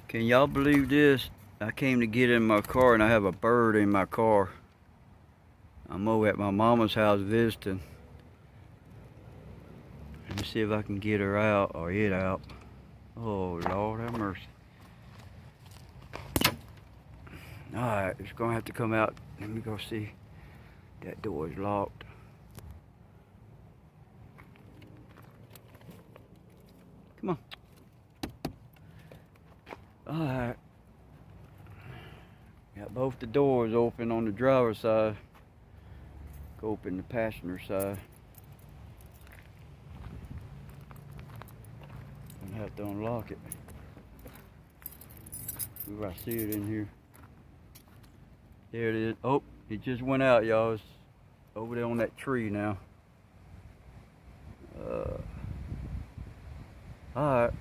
Can y'all believe this? I came to get in my car and I have a bird in my car. I'm over at my mama's house visiting. Let me see if I can get her out or it out. Oh, Lord have mercy. Alright, it's gonna have to come out. Let me go see. That door is locked. Come on. Alright. Got both the doors open on the driver's side. Go open the passenger side. I have to unlock it. See if I see it in here. There it is. Oh, it just went out, y'all. It's over there on that tree now. Alright.